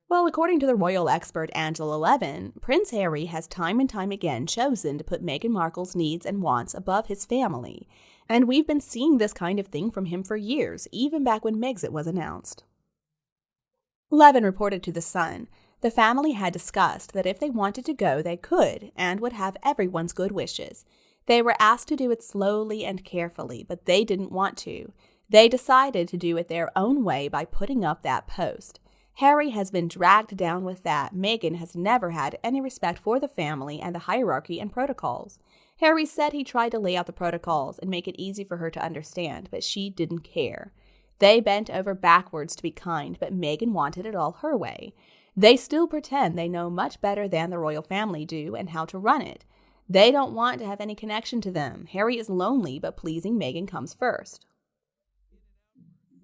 S1: Well, according to the royal expert Angela Levin, Prince Harry has time and time again chosen to put Meghan Markle's needs and wants above his family. And we've been seeing this kind of thing from him for years, even back when Megxit was announced. Levin reported to The Sun, the family had discussed that if they wanted to go, they could, and would have everyone's good wishes. They were asked to do it slowly and carefully, but they didn't want to. They decided to do it their own way by putting up that post. Harry has been dragged down with that. Meghan has never had any respect for the family and the hierarchy and protocols. Harry said he tried to lay out the protocols and make it easy for her to understand, but she didn't care. They bent over backwards to be kind, but Meghan wanted it all her way. They still pretend they know much better than the royal family do and how to run it. They don't want to have any connection to them. Harry is lonely, but pleasing Meghan comes first.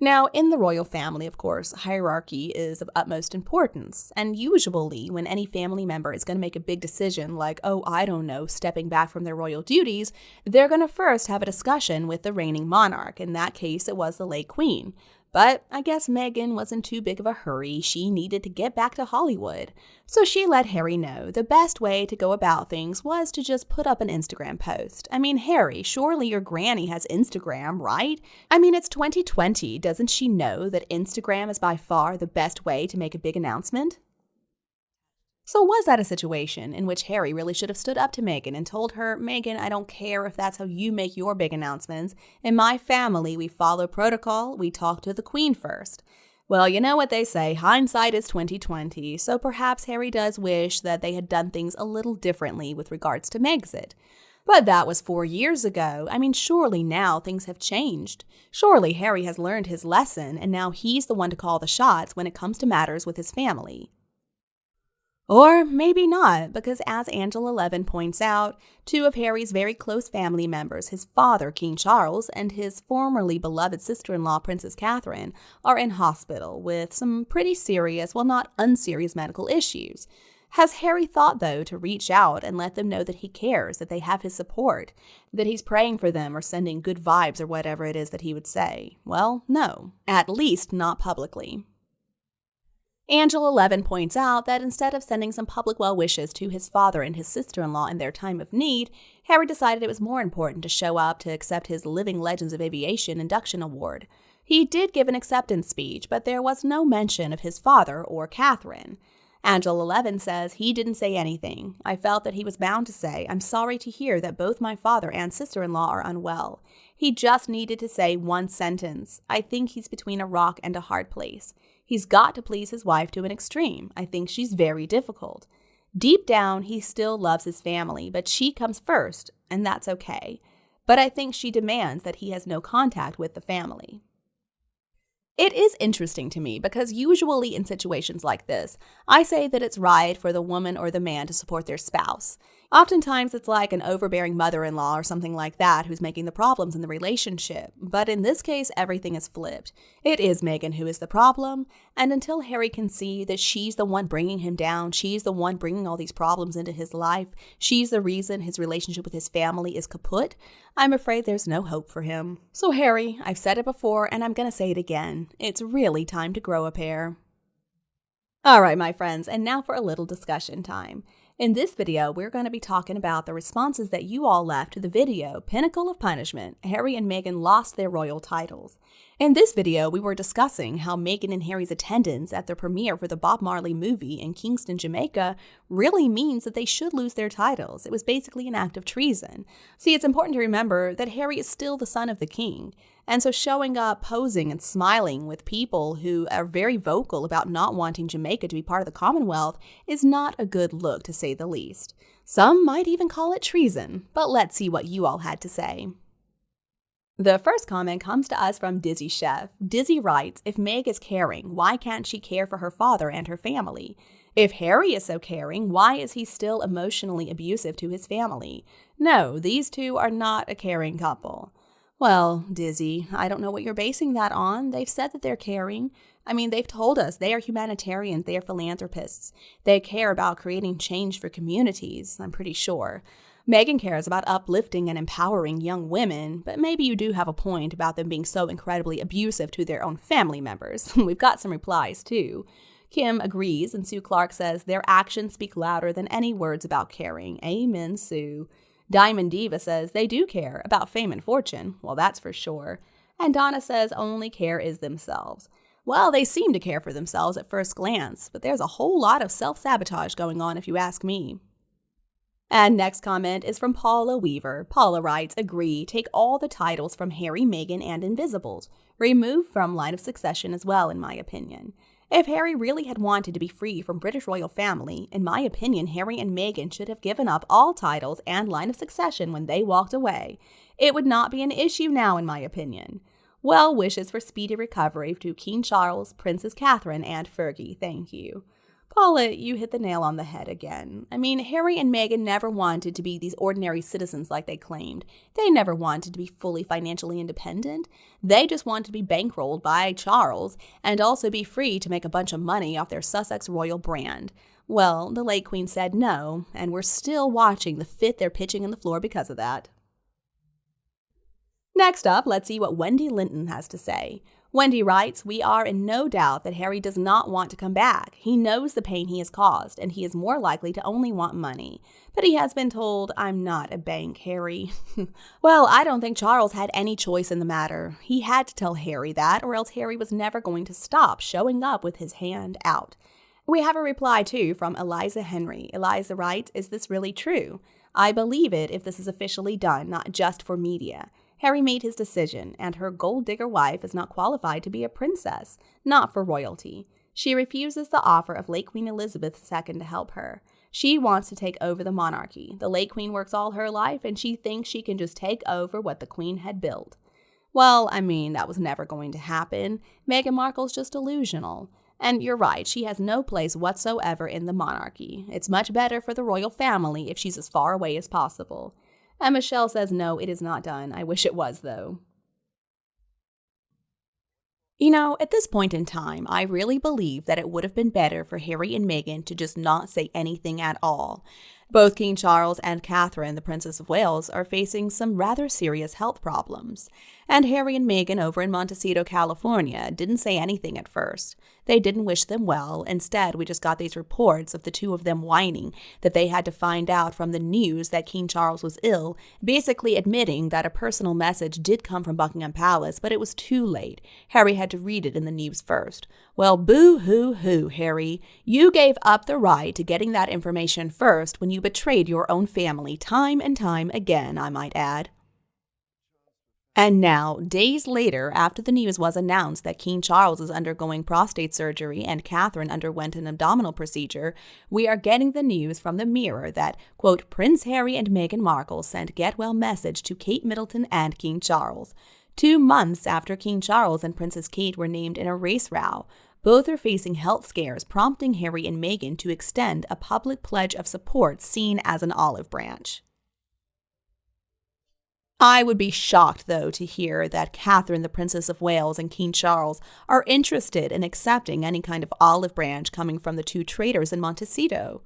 S1: Now, in the royal family, of course, hierarchy is of utmost importance, and usually when any family member is going to make a big decision like, stepping back from their royal duties, they're going to first have a discussion with the reigning monarch. In that case, it was the late Queen. But I guess Meghan wasn't too big of a hurry. She needed to get back to Hollywood. So she let Harry know the best way to go about things was to just put up an Instagram post. I mean, Harry, surely your granny has Instagram, right? I mean, it's 2020. Doesn't she know that Instagram is by far the best way to make a big announcement? So was that a situation in which Harry really should have stood up to Meghan and told her, Meghan, I don't care if that's how you make your big announcements. In my family, we follow protocol. We talk to the Queen first. Well, you know what they say, hindsight is 2020. So perhaps Harry does wish that they had done things a little differently with regards to Megxit. But that was 4 years ago. I mean, surely now things have changed. Surely Harry has learned his lesson, and now he's the one to call the shots when it comes to matters with his family. Or maybe not, because as Angela Levin points out, two of Harry's very close family members, his father, King Charles, and his formerly beloved sister-in-law, Princess Catherine, are in hospital with some pretty serious, well, not unserious medical issues. Has Harry thought, though, to reach out and let them know that he cares, that they have his support, that he's praying for them or sending good vibes or whatever it is that he would say? Well, no, at least not publicly. Angela Levin points out that instead of sending some public well wishes to his father and his sister-in-law in their time of need, Harry decided it was more important to show up to accept his Living Legends of Aviation induction award. He did give an acceptance speech, but there was no mention of his father or Catherine. Angela Levin says he didn't say anything. I felt that he was bound to say, I'm sorry to hear that both my father and sister-in-law are unwell. He just needed to say one sentence. I think he's between a rock and a hard place. He's got to please his wife to an extreme. I think she's very difficult. Deep down, he still loves his family, but she comes first, and that's okay. But I think she demands that he has no contact with the family. It is interesting to me because usually in situations like this, I say that it's right for the woman or the man to support their spouse. Oftentimes it's like an overbearing mother-in-law or something like that who's making the problems in the relationship. But in this case, everything is flipped. It is Meghan who is the problem, and until Harry can see that she's the one bringing him down, she's the one bringing all these problems into his life, she's the reason his relationship with his family is kaput, I'm afraid there's no hope for him. So Harry, I've said it before and I'm going to say it again. It's really time to grow a pair. All right, my friends, and now for a little discussion time. In this video, we're going to be talking about the responses that you all left to the video, Pinnacle of Punishment, Harry and Meghan lost their royal titles. In this video, we were discussing how Meghan and Harry's attendance at the premiere for the Bob Marley movie in Kingston, Jamaica, really means that they should lose their titles. It was basically an act of treason. See, it's important to remember that Harry is still the son of the king. And so showing up, posing, and smiling with people who are very vocal about not wanting Jamaica to be part of the Commonwealth is not a good look, to say the least. Some might even call it treason, but let's see what you all had to say. The first comment comes to us from Dizzy Chef. Dizzy writes, if Meg is caring, why can't she care for her father and her family? If Harry is so caring, why is he still emotionally abusive to his family? No, these two are not a caring couple. Well, Dizzy, I don't know what you're basing that on. They've said that they're caring. I mean, they've told us they are humanitarians, they are philanthropists. They care about creating change for communities, I'm pretty sure. Meghan cares about uplifting and empowering young women, but maybe you do have a point about them being so incredibly abusive to their own family members. We've got some replies, too. Kim agrees, and Sue Clark says their actions speak louder than any words about caring. Amen, Sue. Diamond Diva says they do care about fame and fortune. Well, that's for sure. And Donna says only care is themselves. Well, they seem to care for themselves at first glance, but there's a whole lot of self-sabotage going on if you ask me. And next comment is from Paula Weaver. Paula writes, agree, take all the titles from Harry, Meghan, and Invisibles. Remove from line of succession as well, in my opinion. If Harry really had wanted to be free from British royal family, in my opinion, Harry and Meghan should have given up all titles and line of succession when they walked away. It would not be an issue now, in my opinion. Well wishes for speedy recovery to King Charles, Princess Catherine, and Fergie. Thank you. Paula, you hit the nail on the head again. I mean, Harry and Meghan never wanted to be these ordinary citizens like they claimed. They never wanted to be fully financially independent. They just wanted to be bankrolled by Charles and also be free to make a bunch of money off their Sussex royal brand. Well, the late Queen said no, and we're still watching the fit they're pitching in the floor because of that. Next up, let's see what Wendy Linton has to say. Wendy writes, we are in no doubt that Harry does not want to come back. He knows the pain he has caused, and he is more likely to only want money. But he has been told, I'm not a bank, Harry. Well, I don't think Charles had any choice in the matter. He had to tell Harry that, or else Harry was never going to stop showing up with his hand out. We have a reply, too, from Eliza Henry. Eliza writes, is this really true? I believe it if this is officially done, not just for media. Harry made his decision, and her gold-digger wife is not qualified to be a princess, not for royalty. She refuses the offer of late Queen Elizabeth II to help her. She wants to take over the monarchy. The late Queen works all her life, and she thinks she can just take over what the Queen had built. Well, I mean, that was never going to happen. Meghan Markle's just delusional. And you're right, she has no place whatsoever in the monarchy. It's much better for the royal family if she's as far away as possible. And Michelle says, no, it is not done. I wish it was, though. You know, at this point in time, I really believe that it would have been better for Harry and Meghan to just not say anything at all. Both King Charles and Catherine, the Princess of Wales, are facing some rather serious health problems. And Harry and Meghan over in Montecito, California, didn't say anything at first. They didn't wish them well. Instead, we just got these reports of the two of them whining that they had to find out from the news that King Charles was ill, basically admitting that a personal message did come from Buckingham Palace, but it was too late. Harry had to read it in the news first. Well, boo-hoo-hoo, Harry. You gave up the right to getting that information first when you betrayed your own family time and time again, I might add. And now, days later, after the news was announced that King Charles is undergoing prostate surgery and Catherine underwent an abdominal procedure, we are getting the news from the Mirror that, quote, Prince Harry and Meghan Markle sent get-well message to Kate Middleton and King Charles. 2 months after King Charles and Princess Kate were named in a race row, both are facing health scares, prompting Harry and Meghan to extend a public pledge of support seen as an olive branch. I would be shocked, though, to hear that Catherine, the Princess of Wales, and King Charles are interested in accepting any kind of olive branch coming from the two traitors in Montecito.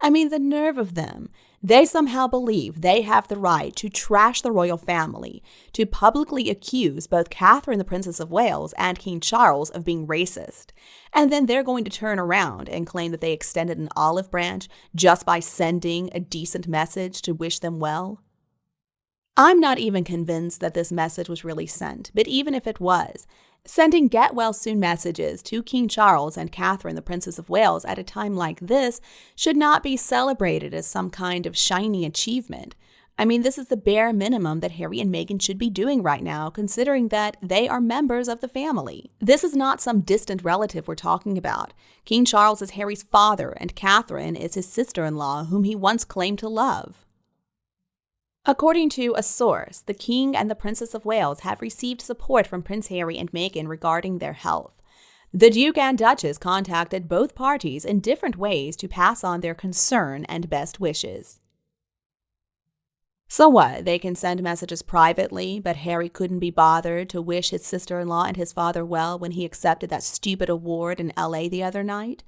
S1: I mean, the nerve of them. They somehow believe they have the right to trash the royal family, to publicly accuse both Catherine, the Princess of Wales, and King Charles of being racist. And then they're going to turn around and claim that they extended an olive branch just by sending a decent message to wish them well. I'm not even convinced that this message was really sent, but even if it was, sending get-well-soon messages to King Charles and Catherine, the Princess of Wales, at a time like this should not be celebrated as some kind of shiny achievement. I mean, this is the bare minimum that Harry and Meghan should be doing right now, considering that they are members of the family. This is not some distant relative we're talking about. King Charles is Harry's father, and Catherine is his sister-in-law, whom he once claimed to love. According to a source, the King and the Princess of Wales have received support from Prince Harry and Meghan regarding their health. The Duke and Duchess contacted both parties in different ways to pass on their concern and best wishes. So what, they can send messages privately, but Harry couldn't be bothered to wish his sister-in-law and his father well when he accepted that stupid award in LA the other night?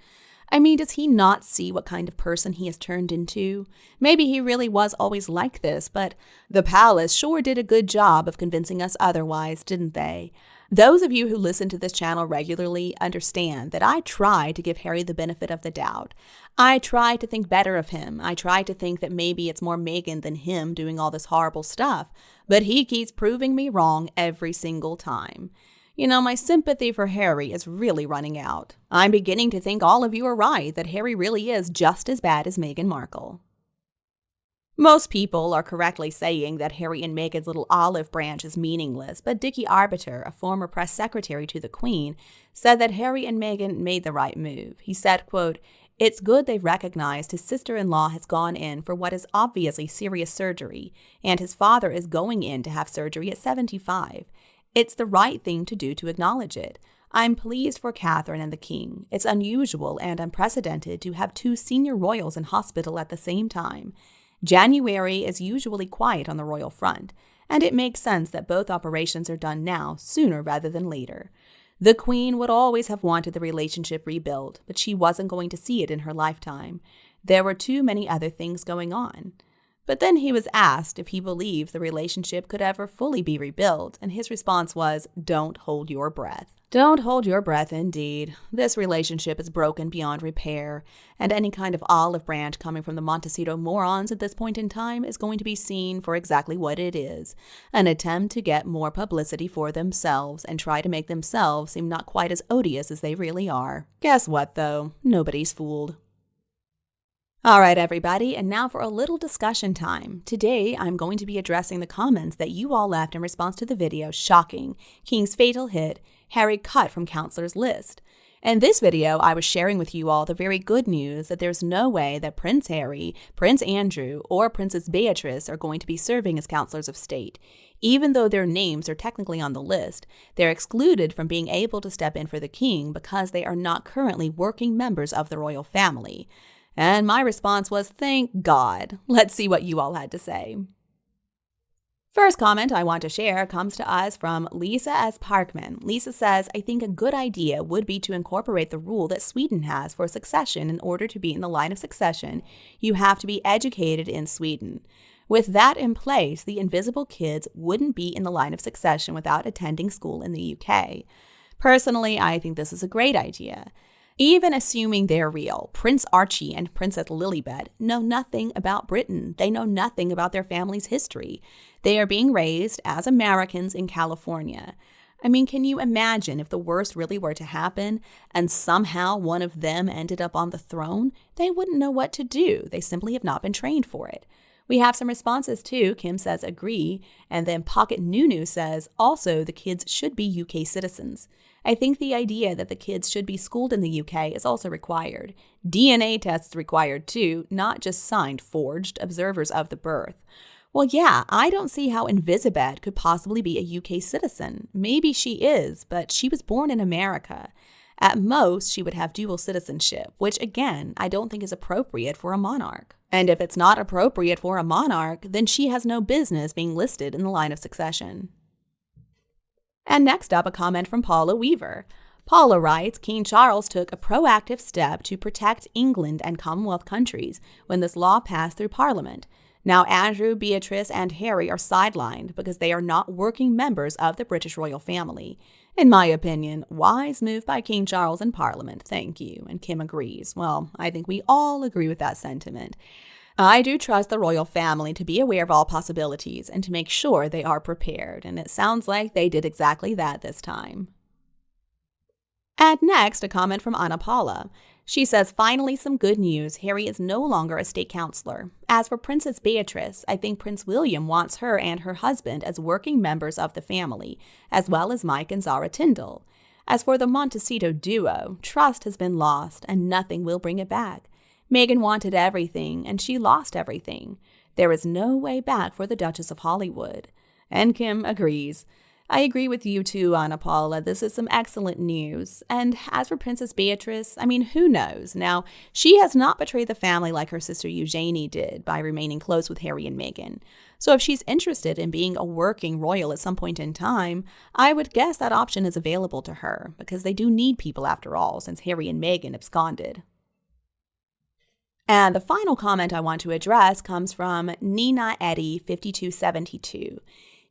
S1: I mean, does he not see what kind of person he has turned into? Maybe he really was always like this, but the palace sure did a good job of convincing us otherwise, didn't they? Those of you who listen to this channel regularly understand that I try to give Harry the benefit of the doubt. I try to think better of him. I try to think that maybe it's more Meghan than him doing all this horrible stuff, but he keeps proving me wrong every single time. You know, my sympathy for Harry is really running out. I'm beginning to think all of you are right, that Harry really is just as bad as Meghan Markle. Most people are correctly saying that Harry and Meghan's little olive branch is meaningless, but Dickie Arbiter, a former press secretary to the Queen, said that Harry and Meghan made the right move. He said, quote, "It's good they've recognized his sister-in-law has gone in for what is obviously serious surgery, and his father is going in to have surgery at 75. It's the right thing to do to acknowledge it. I'm pleased for Catherine and the King. It's unusual and unprecedented to have two senior royals in hospital at the same time. January is usually quiet on the royal front, and it makes sense that both operations are done now, sooner rather than later. The Queen would always have wanted the relationship rebuilt, but she wasn't going to see it in her lifetime. There were too many other things going on." But then he was asked if he believes the relationship could ever fully be rebuilt, and his response was, "Don't hold your breath." Don't hold your breath, indeed. This relationship is broken beyond repair, and any kind of olive branch coming from the Montecito morons at this point in time is going to be seen for exactly what it is, an attempt to get more publicity for themselves and try to make themselves seem not quite as odious as they really are. Guess what, though? Nobody's fooled. All right, everybody, and now for a little discussion time. Today, I'm going to be addressing the comments that you all left in response to the video, Shocking, King's Fatal Hit, Harry Cut from Counselor's List. In this video, I was sharing with you all the very good news that there's no way that Prince Harry, Prince Andrew, or Princess Beatrice are going to be serving as counselors of state. Even though their names are technically on the list, they're excluded from being able to step in for the king because they are not currently working members of the royal family. And my response was, thank God. Let's see what you all had to say. First comment I want to share comes to us from Lisa S. Parkman. Lisa says, I think a good idea would be to incorporate the rule that Sweden has for succession. In order to be in the line of succession, you have to be educated in Sweden. With that in place, the invisible kids wouldn't be in the line of succession without attending school in the UK. Personally, I think this is a great idea. Even assuming they're real, Prince Archie and Princess Lilibet know nothing about Britain. They know nothing about their family's history. They are being raised as Americans in California. I mean, can you imagine if the worst really were to happen and somehow one of them ended up on the throne? They wouldn't know what to do. They simply have not been trained for it. We have some responses too. Kim says agree, and then Pocket Nunu says also the kids should be UK citizens. I think the idea that the kids should be schooled in the UK is also required. DNA tests required too, not just signed, forged observers of the birth. Well, yeah, I don't see how Invisibet could possibly be a UK citizen. Maybe she is, but she was born in America. At most, she would have dual citizenship, which again, I don't think is appropriate for a monarch. And if it's not appropriate for a monarch, then she has no business being listed in the line of succession. And next up, a comment from Paula Weaver. Paula writes, King Charles took a proactive step to protect England and Commonwealth countries when this law passed through Parliament. Now Andrew, Beatrice, and Harry are sidelined because they are not working members of the British royal family. In my opinion, wise move by King Charles and Parliament, thank you. And Kim agrees. Well, I think we all agree with that sentiment. I do trust the royal family to be aware of all possibilities and to make sure they are prepared, and it sounds like they did exactly that this time. And next, a comment from Anna Paula. She says, finally some good news. Harry is no longer a state counselor. As for Princess Beatrice, I think Prince William wants her and her husband as working members of the family, as well as Mike and Zara Tyndall. As for the Montecito duo, trust has been lost and nothing will bring it back. Meghan wanted everything and she lost everything. There is no way back for the Duchess of Hollywood. And Kim agrees. I agree with you too, Anna Paula. This is some excellent news. And as for Princess Beatrice, I mean, who knows? Now, she has not betrayed the family like her sister Eugenie did by remaining close with Harry and Meghan. So if she's interested in being a working royal at some point in time, I would guess that option is available to her because they do need people after all, since Harry and Meghan absconded. And the final comment I want to address comes from Nina Eddy 5272.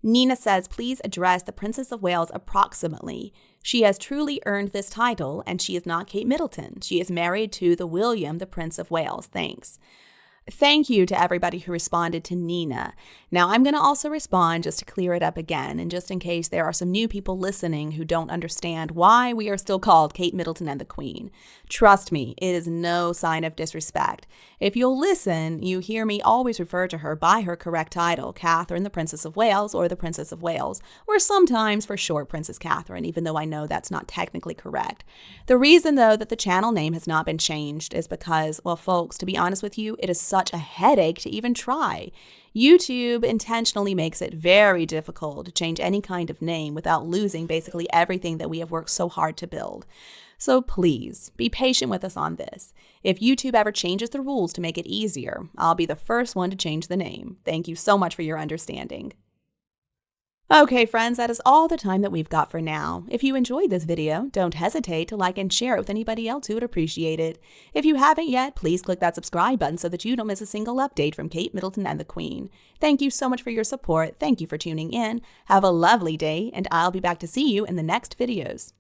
S1: Nina says, please address the Princess of Wales approximately. She has truly earned this title, and she is not Kate Middleton. She is married to the William, the Prince of Wales. Thanks. Thank you to everybody who responded to Nina. Now, I'm going to also respond just to clear it up again, and just in case there are some new people listening who don't understand why we are still called Kate Middleton and the Queen. Trust me, it is no sign of disrespect. If you'll listen, you hear me always refer to her by her correct title, Catherine, the Princess of Wales, or the Princess of Wales, or sometimes for short, Princess Catherine, even though I know that's not technically correct. The reason, though, that the channel name has not been changed is because, well, folks, to be honest with you, it is such a headache to even try. YouTube intentionally makes it very difficult to change any kind of name without losing basically everything that we have worked so hard to build. So please, be patient with us on this. If YouTube ever changes the rules to make it easier, I'll be the first one to change the name. Thank you so much for your understanding. Okay, friends, that is all the time that we've got for now. If you enjoyed this video, don't hesitate to like and share it with anybody else who would appreciate it. If you haven't yet, please click that subscribe button so that you don't miss a single update from Kate Middleton and the Queen. Thank you so much for your support. Thank you for tuning in. Have a lovely day, and I'll be back to see you in the next videos.